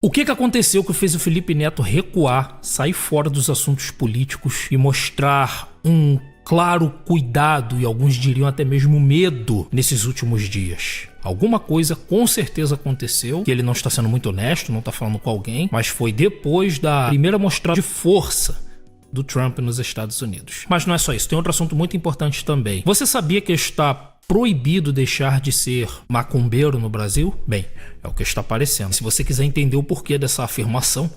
O que aconteceu que fez o Felipe Neto recuar, sair fora dos assuntos políticos e mostrar um claro cuidado e alguns diriam até mesmo medo nesses últimos dias? Alguma coisa com certeza aconteceu, que ele não está sendo muito honesto, não está falando com alguém, mas foi depois da primeira mostrada de força do Trump nos Estados Unidos. Mas não é só isso, tem outro assunto muito importante também. Você sabia que está proibido deixar de ser macumbeiro no Brasil? Bem, é o que está aparecendo. Se você quiser entender o porquê dessa afirmação,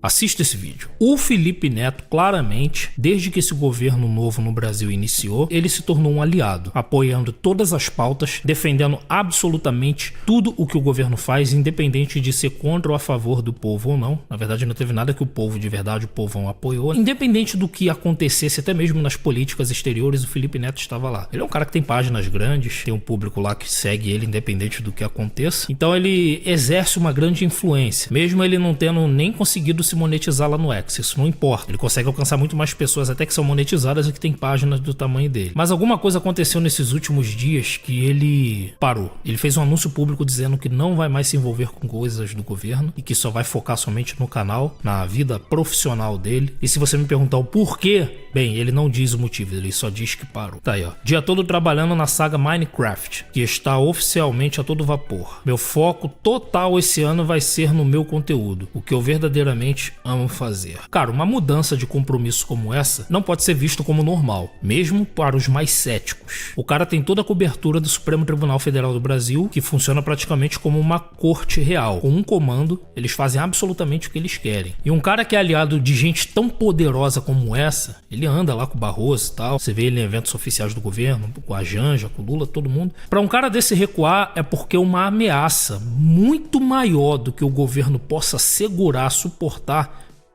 assista esse vídeo. O Felipe Neto, claramente, desde que esse governo novo no Brasil iniciou, ele se tornou um aliado, apoiando todas as pautas, defendendo absolutamente tudo o que o governo faz, independente de ser contra ou a favor do povo ou não. Na verdade, não teve nada que o povo de verdade, o povão apoiou. Independente do que acontecesse, até mesmo nas políticas exteriores, o Felipe Neto estava lá. Ele é um cara que tem páginas grandes, tem um público lá que segue ele, independente do que aconteça. Então ele exerce uma grande influência, mesmo ele não tendo nem conseguido se monetizar lá no X, isso não importa. Ele consegue alcançar muito mais pessoas até que são monetizadas e que tem páginas do tamanho dele. Mas alguma coisa aconteceu nesses últimos dias que ele parou. Ele fez um anúncio público dizendo que não vai mais se envolver com coisas do governo e que só vai focar somente no canal, na vida profissional dele. E se você me perguntar o porquê, bem, ele não diz o motivo, ele só diz que parou. Tá aí, ó. Dia todo trabalhando na saga Minecraft, que está oficialmente a todo vapor. Meu foco total esse ano vai ser no meu conteúdo, o que eu verdadeiramente amo fazer. Cara, uma mudança de compromisso como essa não pode ser visto como normal, mesmo para os mais céticos. O cara tem toda a cobertura do Supremo Tribunal Federal do Brasil, que funciona praticamente como uma corte real. Com um comando, eles fazem absolutamente o que eles querem. E um cara que é aliado de gente tão poderosa como essa, ele anda lá com o Barroso e tal, você vê ele em eventos oficiais do governo, com a Janja, com o Lula, todo mundo. Para um cara desse recuar é porque uma ameaça muito maior do que o governo possa segurar, suportar,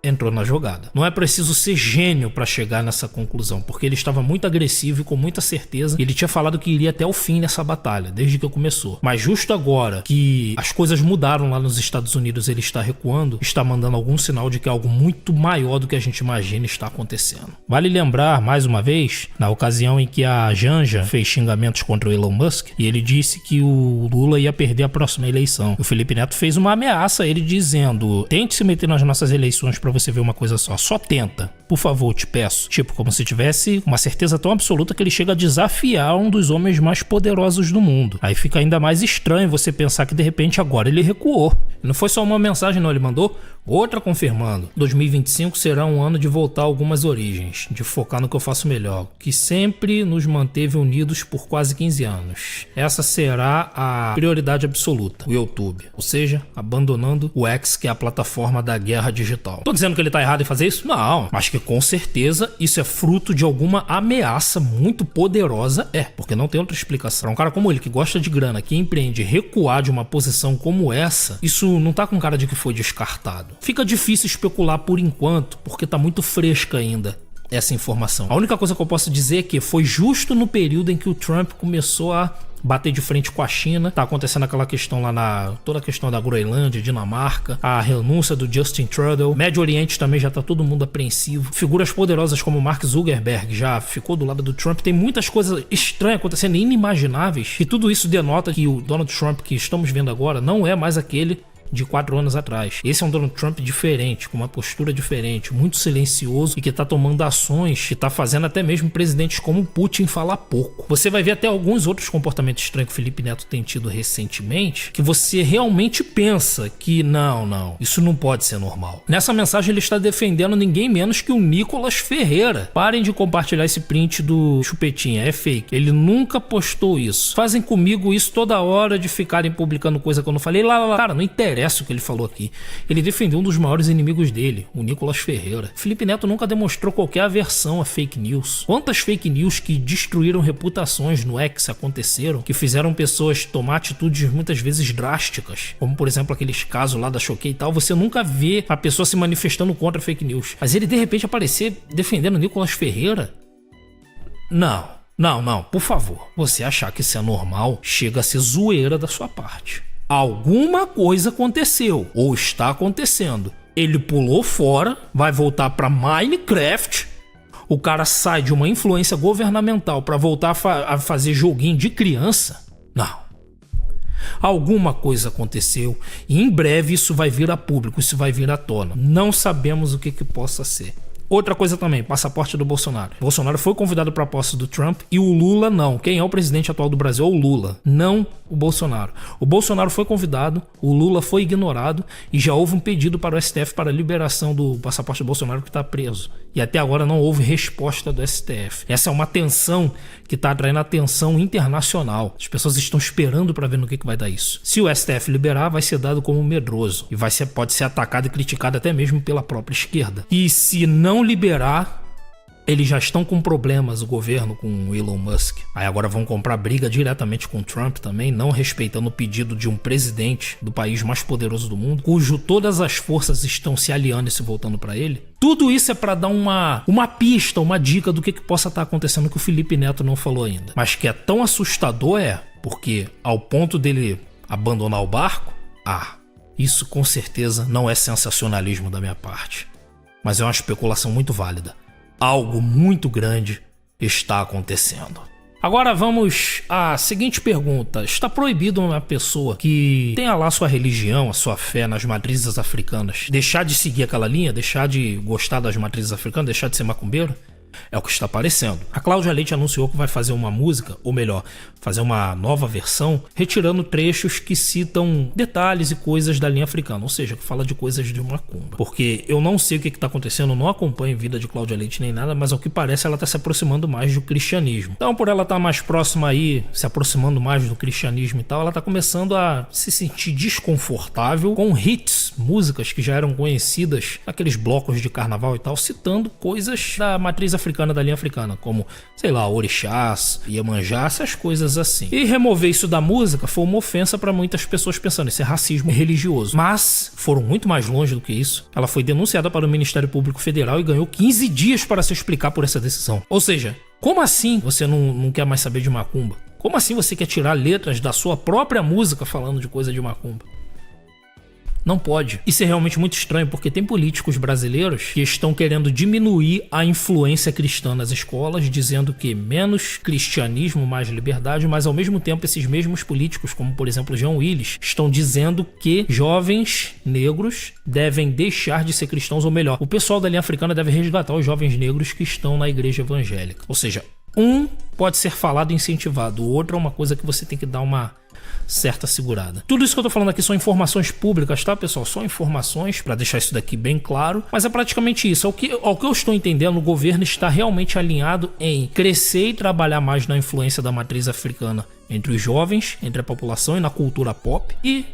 entrou na jogada. Não é preciso ser gênio para chegar nessa conclusão, porque ele estava muito agressivo e com muita certeza, ele tinha falado que iria até o fim nessa batalha, desde que começou. Mas justo agora que as coisas mudaram lá nos Estados Unidos, ele está recuando, está mandando algum sinal de que algo muito maior do que a gente imagina está acontecendo. Vale lembrar, mais uma vez, na ocasião em que a Janja fez xingamentos contra o Elon Musk, e ele disse que o Lula ia perder a próxima eleição. O Felipe Neto fez uma ameaça a ele dizendo: tente se meter nas nossas eleições para você ver uma coisa só tenta, por favor, te peço. Tipo, como se tivesse uma certeza tão absoluta que ele chega a desafiar um dos homens mais poderosos do mundo. Aí fica ainda mais estranho você pensar que de repente agora ele recuou. E não foi só uma mensagem não, ele mandou outra confirmando: 2025 será um ano de voltar a algumas origens, de focar no que eu faço melhor, que sempre nos manteve unidos por quase 15 anos. Essa será a prioridade absoluta, o YouTube. Ou seja, abandonando o X, que é a plataforma da guerra digital. Tô dizendo que ele tá errado em fazer isso? Não, mas que com certeza isso é fruto de alguma ameaça muito poderosa, porque não tem outra explicação. Pra um cara como ele, que gosta de grana, que empreende, recuar de uma posição como essa, isso não tá com cara de que foi descartado. Fica difícil especular por enquanto, porque tá muito fresca ainda essa informação. A única coisa que eu posso dizer é que foi justo no período em que o Trump começou a bater de frente com a China. Tá acontecendo aquela questão lá toda a questão da Groenlândia, Dinamarca, a renúncia do Justin Trudeau. Médio Oriente também já tá todo mundo apreensivo. Figuras poderosas como Mark Zuckerberg já ficou do lado do Trump. Tem muitas coisas estranhas acontecendo, inimagináveis. E tudo isso denota que o Donald Trump que estamos vendo agora não é mais aquele de 4 anos atrás. Esse é um Donald Trump diferente, com uma postura diferente, muito silencioso e que tá tomando ações que tá fazendo até mesmo presidentes como Putin falar pouco. Você vai ver até alguns outros comportamentos estranhos que o Felipe Neto tem tido recentemente, que você realmente pensa que não, isso não pode ser normal. Nessa mensagem ele está defendendo ninguém menos que o Nicolas Ferreira. Parem de compartilhar esse print do Chupetinha, é fake. Ele nunca postou isso. Fazem comigo isso toda hora de ficarem publicando coisa que eu não falei. Cara, não interessa o que ele falou aqui. Ele defendeu um dos maiores inimigos dele, o Nicolas Ferreira. Felipe Neto nunca demonstrou qualquer aversão a fake news. Quantas fake news que destruíram reputações no X aconteceram, que fizeram pessoas tomar atitudes muitas vezes drásticas, como por exemplo aqueles casos lá da Choquei e tal. Você nunca vê a pessoa se manifestando contra fake news, mas ele de repente aparecer defendendo o Nicolas Ferreira? Não, por favor. Você achar que isso é normal, chega a ser zoeira da sua parte. Alguma coisa aconteceu, ou está acontecendo. Ele pulou fora, vai voltar para Minecraft. O cara sai de uma influência governamental para voltar a fazer joguinho de criança? Não. Alguma coisa aconteceu e em breve isso vai vir a público, isso vai vir à tona. Não sabemos o que possa ser. Outra coisa também, passaporte do Bolsonaro. Bolsonaro foi convidado para a posse do Trump e o Lula não. Quem é o presidente atual do Brasil é o Lula, não o Bolsonaro. O Bolsonaro foi convidado, o Lula foi ignorado e já houve um pedido para o STF para a liberação do passaporte do Bolsonaro que está preso. E até agora não houve resposta do STF. Essa é uma tensão que está atraindo atenção internacional. As pessoas estão esperando para ver no que vai dar isso. Se o STF liberar, vai ser dado como medroso e pode ser atacado e criticado até mesmo pela própria esquerda. E se não liberar, eles já estão com problemas, o governo, com o Elon Musk. Aí agora vão comprar briga diretamente com o Trump também, não respeitando o pedido de um presidente do país mais poderoso do mundo, cujo todas as forças estão se aliando e se voltando para ele. Tudo isso é para dar uma pista, uma dica do que possa estar acontecendo que o Felipe Neto não falou ainda. Mas que é tão assustador porque ao ponto dele abandonar o barco, isso com certeza não é sensacionalismo da minha parte. Mas é uma especulação muito válida. Algo muito grande está acontecendo. Agora vamos à seguinte pergunta. Está proibido uma pessoa que tenha lá sua religião, a sua fé nas matrizes africanas, deixar de seguir aquela linha, deixar de gostar das matrizes africanas, deixar de ser macumbeiro? É o que está aparecendo. A Cláudia Leite anunciou que vai fazer uma música, ou melhor, fazer uma nova versão, retirando trechos que citam detalhes e coisas da linha africana, ou seja, que fala de coisas de macumba. Porque eu não sei o que está acontecendo, não acompanho a vida de Cláudia Leite nem nada, mas ao que parece ela está se aproximando mais do cristianismo. Então, por ela estar mais próxima aí, se aproximando mais do cristianismo e tal, ela está começando a se sentir desconfortável com hits, músicas que já eram conhecidas, aqueles blocos de carnaval e tal, citando coisas da matriz africana, da linha africana, como, sei lá, orixás, iemanjá, essas coisas assim. E remover isso da música foi uma ofensa para muitas pessoas pensando, isso é racismo religioso. Mas foram muito mais longe do que isso. Ela foi denunciada para o Ministério Público Federal e ganhou 15 dias para se explicar por essa decisão. Ou seja, como assim você não quer mais saber de macumba? Como assim você quer tirar letras da sua própria música falando de coisa de macumba? Não pode. Isso é realmente muito estranho, porque tem políticos brasileiros que estão querendo diminuir a influência cristã nas escolas, dizendo que menos cristianismo, mais liberdade, mas ao mesmo tempo esses mesmos políticos, como por exemplo João Willis, estão dizendo que jovens negros devem deixar de ser cristãos, ou melhor, o pessoal da linha africana deve resgatar os jovens negros que estão na igreja evangélica. Ou seja, um pode ser falado e incentivado, o outro é uma coisa que você tem que dar uma certa segurada. Tudo isso que eu tô falando aqui são informações públicas, tá, pessoal? Só informações, para deixar isso daqui bem claro, mas é praticamente isso. Ao que eu estou entendendo, o governo está realmente alinhado em crescer e trabalhar mais na influência da matriz africana entre os jovens, entre a população e na cultura pop, e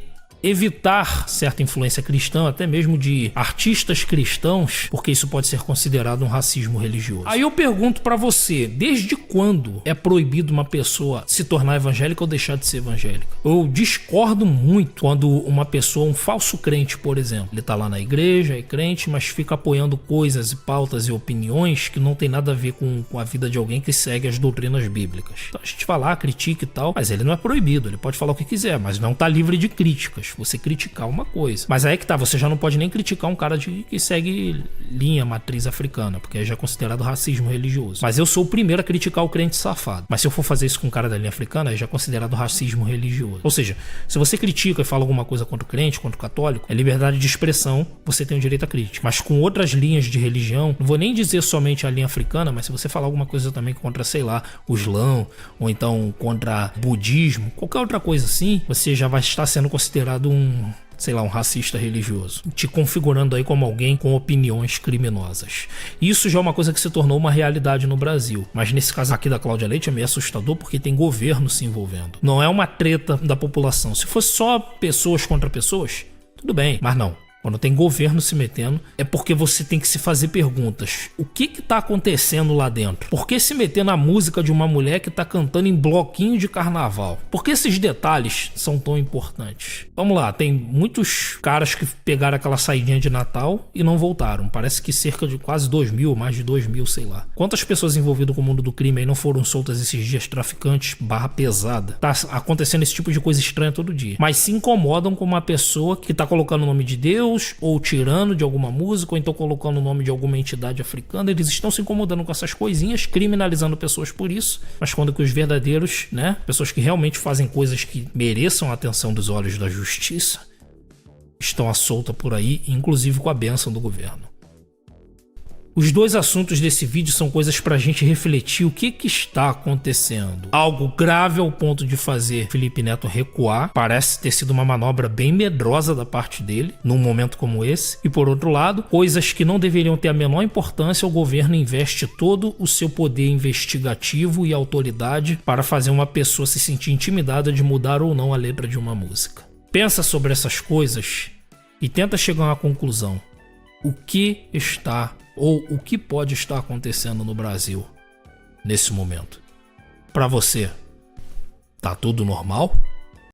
evitar certa influência cristã, até mesmo de artistas cristãos, porque isso pode ser considerado um racismo religioso. Aí eu pergunto pra você, desde quando é proibido uma pessoa se tornar evangélica ou deixar de ser evangélica? Eu discordo muito quando uma pessoa, um falso crente, por exemplo, ele tá lá na igreja, é crente, mas fica apoiando coisas e pautas e opiniões que não tem nada a ver com a vida de alguém que segue as doutrinas bíblicas. Então a gente vai lá, critica e tal, mas ele não é proibido, ele pode falar o que quiser, mas não tá livre de críticas. Você criticar uma coisa. Mas aí que tá, você já não pode nem criticar um cara que segue linha matriz africana, porque aí já é considerado racismo religioso. Mas eu sou o primeiro a criticar o crente safado. Mas se eu for fazer isso com um cara da linha africana, aí já é considerado racismo religioso. Ou seja, se você critica e fala alguma coisa contra o crente, contra o católico, é liberdade de expressão, você tem o direito à crítica. Mas com outras linhas de religião, não vou nem dizer somente a linha africana, mas se você falar alguma coisa também contra, sei lá, o Islã, ou então contra budismo, qualquer outra coisa assim, você já vai estar sendo considerado um racista religioso, te configurando aí como alguém com opiniões criminosas. Isso já é uma coisa que se tornou uma realidade no Brasil, mas nesse caso aqui da Cláudia Leite é meio assustador porque tem governo se envolvendo. Não é uma treta da população. Se fosse só pessoas contra pessoas, tudo bem, mas não. Quando tem governo se metendo, é porque você tem que se fazer perguntas. O que tá acontecendo lá dentro? Por que se meter na música de uma mulher que tá cantando em bloquinho de carnaval? Por que esses detalhes são tão importantes? Vamos lá, tem muitos caras que pegaram aquela saidinha de Natal e não voltaram. Parece que cerca de quase 2.000, mais de 2.000, sei lá. Quantas pessoas envolvidas com o mundo do crime aí não foram soltas esses dias? Traficantes, barra pesada. Tá acontecendo esse tipo de coisa estranha todo dia. Mas se incomodam com uma pessoa que tá colocando o nome de Deus, Deus ou tirando de alguma música, ou então colocando o nome de alguma entidade africana. Eles estão se incomodando com essas coisinhas, criminalizando pessoas por isso, mas quando que os verdadeiros, né, pessoas que realmente fazem coisas que mereçam a atenção dos olhos da justiça, estão à solta por aí, inclusive com a bênção do governo. Os dois assuntos desse vídeo são coisas pra gente refletir o que está acontecendo. Algo grave ao ponto de fazer Felipe Neto recuar. Parece ter sido uma manobra bem medrosa da parte dele, num momento como esse. E por outro lado, coisas que não deveriam ter a menor importância, o governo investe todo o seu poder investigativo e autoridade para fazer uma pessoa se sentir intimidada de mudar ou não a letra de uma música. Pensa sobre essas coisas e tenta chegar a uma conclusão. O que está ou o que pode estar acontecendo no Brasil nesse momento? Para você, tá tudo normal?